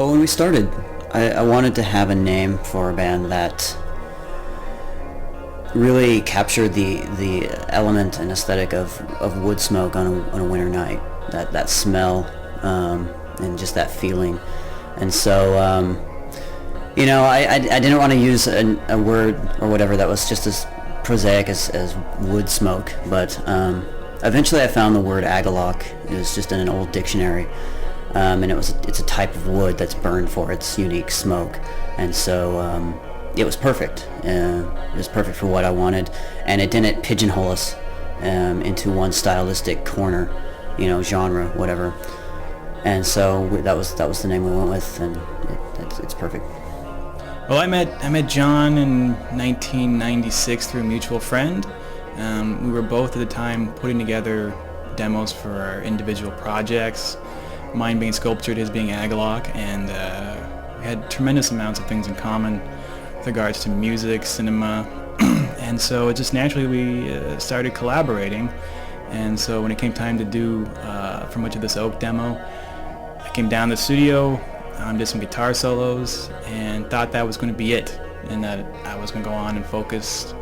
Well, when we started, I wanted to have a name for a band that really captured the element and aesthetic of wood smoke on a winter night. That smell and just that feeling. And so, I didn't want to use a word or whatever that was just as prosaic as wood smoke, but eventually I found the word Agalloch. It was just in an old dictionary, and it's a type of wood that's burned for its unique smoke, and so it was perfect. It was perfect for what I wanted, and it didn't pigeonhole us into one stylistic corner, genre, whatever. And so that was the name we went with, and it's perfect. Well, I met John in 1996 through a mutual friend. We were both at the time putting together demos for our individual projects, mine being Sculptured, his being Agalloch, and we had tremendous amounts of things in common with regards to music, cinema, and so it just naturally we started collaborating. And so when it came time to do For Much of This Oak demo, I came down to the studio, did some guitar solos, and thought that was going to be it, and that I was going to go on and focus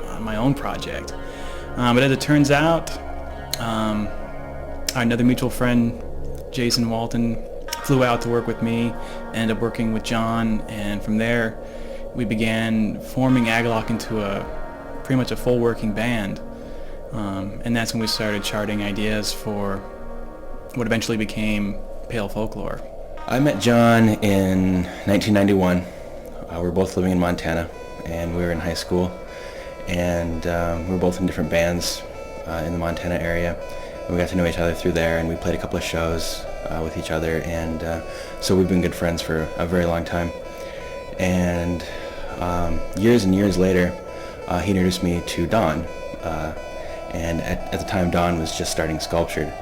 on my own project. But as it turns out, another mutual friend, Jason Walton, flew out to work with me, ended up working with John, and from there we began forming Agalloch into pretty much a full working band. And that's when we started charting ideas for what eventually became Pale Folklore. I met John in 1991. We were both living in Montana, and we were in high school, and we were both in different bands in the Montana area, and we got to know each other through there, and we played a couple of shows with each other, and so we've been good friends for a very long time. And years and years later, he introduced me to Don, and at the time Don was just starting Sculptured,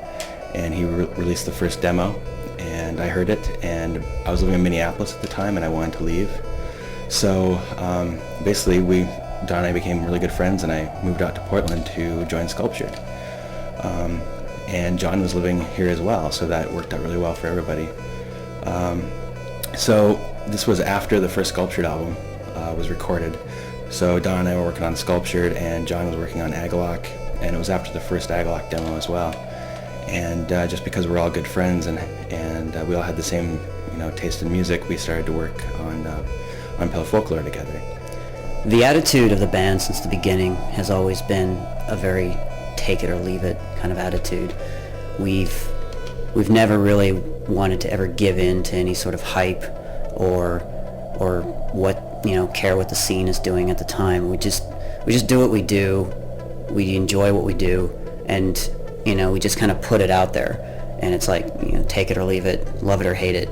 and he released the first demo, and I heard it, and I was living in Minneapolis at the time, and I wanted to leave. So basically, Don and I became really good friends, and I moved out to Portland to join Sculptured. And John was living here as well, so that worked out really well for everybody. So this was after the first Sculptured album was recorded. So Don and I were working on Sculptured, and John was working on Agalloch, and it was after the first Agalloch demo as well. And just because we're all good friends and we all had the same taste in music, we started to work on Pale Folklore together. The attitude of the band since the beginning has always been a very take it or leave it kind of attitude. We've never really wanted to ever give in to any sort of hype or what care what the scene is doing at the time. We just do what we do. We enjoy what we do, and we just kind of put it out there, and it's like, take it or leave it, love it or hate it.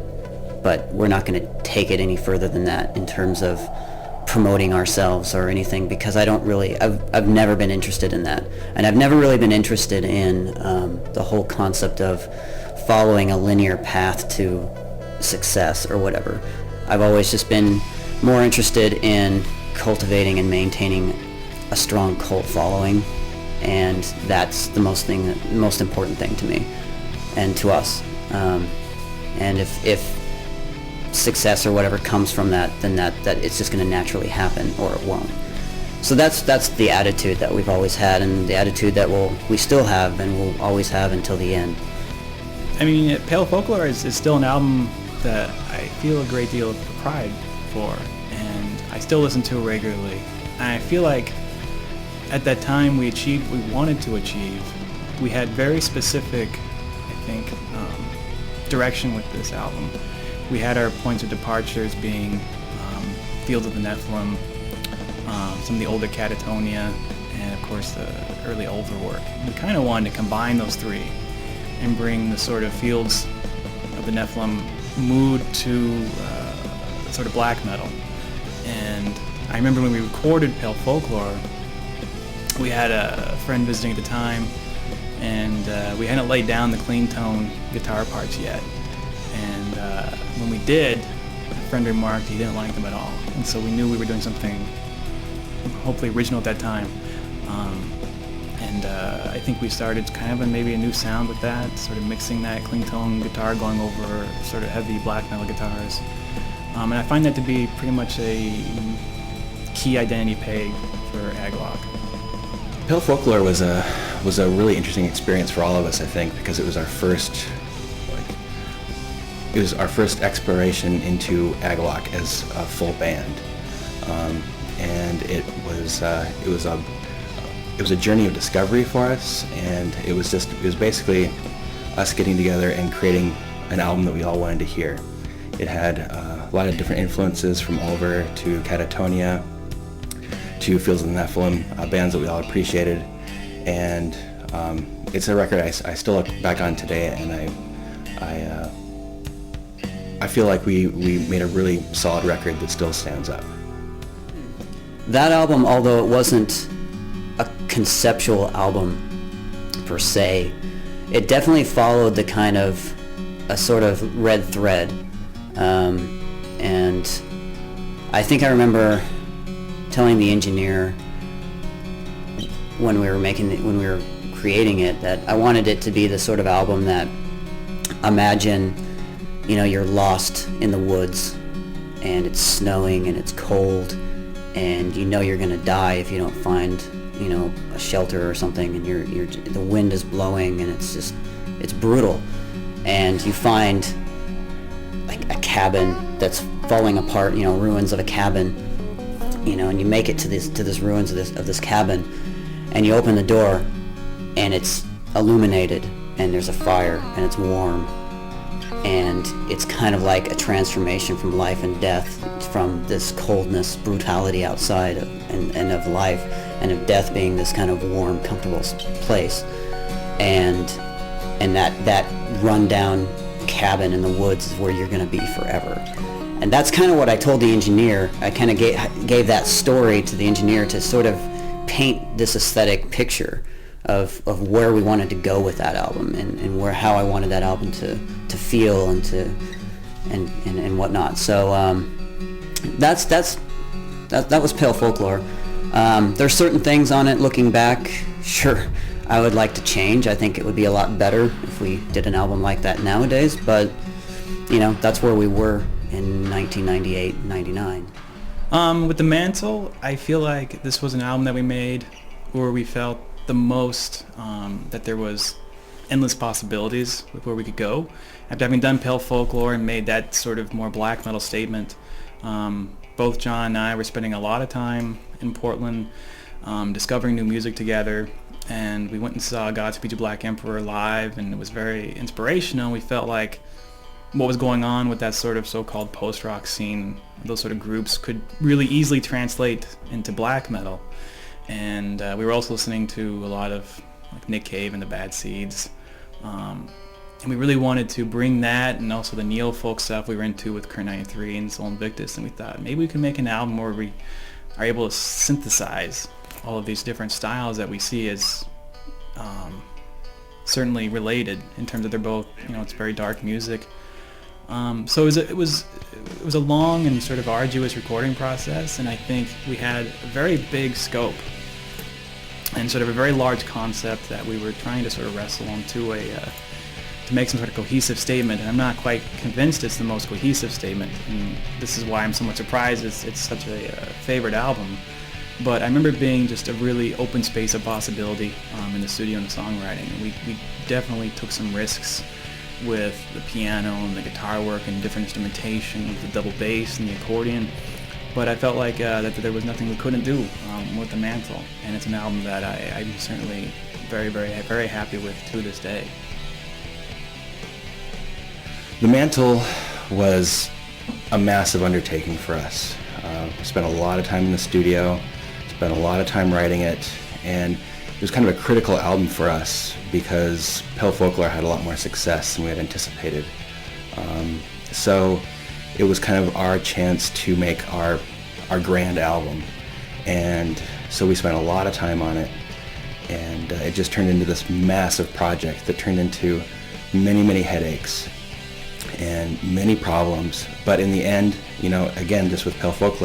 But we're not going to take it any further than that in terms of promoting ourselves or anything, because I've never been interested in that. And I've never really been interested in the whole concept of following a linear path to success or whatever. I've always just been more interested in cultivating and maintaining a strong cult following, and that's the most important thing to me and to us. And if success or whatever comes from that, then that it's just going to naturally happen, or it won't. So that's the attitude that we've always had, and the attitude that we still have and will always have until the end. I mean, Pale Folklore is still an album that I feel a great deal of pride for, and I still listen to it regularly. And I feel like at that time we achieved what we wanted to achieve. We had very specific, I think, direction with this album. We had our points of departures being Fields of the Nephilim, some of the older Catatonia, and of course the early Ulver work. We kind of wanted to combine those three and bring the sort of Fields of the Nephilim mood to sort of black metal. And I remember when we recorded Pale Folklore, we had a friend visiting at the time, and we hadn't laid down the clean tone guitar parts yet. And when we did, a friend remarked he didn't like them at all. And so we knew we were doing something hopefully original at that time. And and I think we started kind of maybe a new sound with that, sort of mixing that clean tone guitar going over sort of heavy black metal guitars. And I find that to be pretty much a key identity peg for Agalloch. Pale Folklore was a really interesting experience for all of us, I think, because it was our first exploration into Agalloch as a full band, and it was a journey of discovery for us, and it was basically us getting together and creating an album that we all wanted to hear. It had a lot of different influences, from Ulver to Catatonia to Fields of the Nephilim, bands that we all appreciated, and it's a record I still look back on today, and I feel like we made a really solid record that still stands up. That album, although it wasn't a conceptual album per se, it definitely followed the kind of a sort of red thread, and I think I remember telling the engineer when we were creating it, that I wanted it to be the sort of album that, imagine, you're lost in the woods and it's snowing and it's cold and you're gonna die if you don't find a shelter or something, and the wind is blowing and it's brutal, and you find like a cabin that's falling apart, ruins of a cabin, and you make it to this ruins of this cabin, and you open the door and it's illuminated and there's a fire and it's warm, and it's kind of like a transformation from life and death, from this coldness, brutality outside and of life, and of death being this kind of warm, comfortable place, and that rundown cabin in the woods is where you're going to be forever. And that's kind of what I told the engineer. I kind of gave that story to the engineer to sort of paint this aesthetic picture of where we wanted to go with that album, and how I wanted that album to feel and whatnot. So that was Pale Folklore. There's certain things on it, looking back, sure, I would like to change. I think it would be a lot better if we did an album like that nowadays, but that's where we were in 1998, 99. With The Mantle, I feel like this was an album that we made where we felt the most that there was endless possibilities with where we could go. After having done Pale Folklore and made that sort of more black metal statement, both John and I were spending a lot of time in Portland discovering new music together, and we went and saw Godspeed You Black Emperor live, and it was very inspirational. We felt like what was going on with that sort of so-called post-rock scene, those sort of groups, could really easily translate into black metal. And we were also listening to a lot of like Nick Cave and the Bad Seeds, and we really wanted to bring that, and also the neo-folk stuff we were into with Current 93 and Soul Invictus, and we thought maybe we could make an album where we are able to synthesize all of these different styles that we see as certainly related in terms of they're both, it's very dark music. So it was a long and sort of arduous recording process, and I think we had a very big scope and sort of a very large concept that we were trying to sort of wrestle onto to make some sort of cohesive statement, and I'm not quite convinced it's the most cohesive statement, and this is why I'm somewhat surprised it's such a favorite album. But I remember being just a really open space of possibility in the studio and the songwriting, and we definitely took some risks with the piano and the guitar work and different instrumentation with the double bass and the accordion, but I felt like that there was nothing we couldn't do with The Mantle, and it's an album that I'm certainly very, very, very happy with to this day. The Mantle was a massive undertaking for us. We spent a lot of time in the studio, spent a lot of time writing it, and it was kind of a critical album for us because Pale Folklore had a lot more success than we had anticipated. So it was kind of our chance to make our grand album, and so we spent a lot of time on it, and it just turned into this massive project that turned into many, many headaches and many problems. But in the end, again, just with Pale Folklore,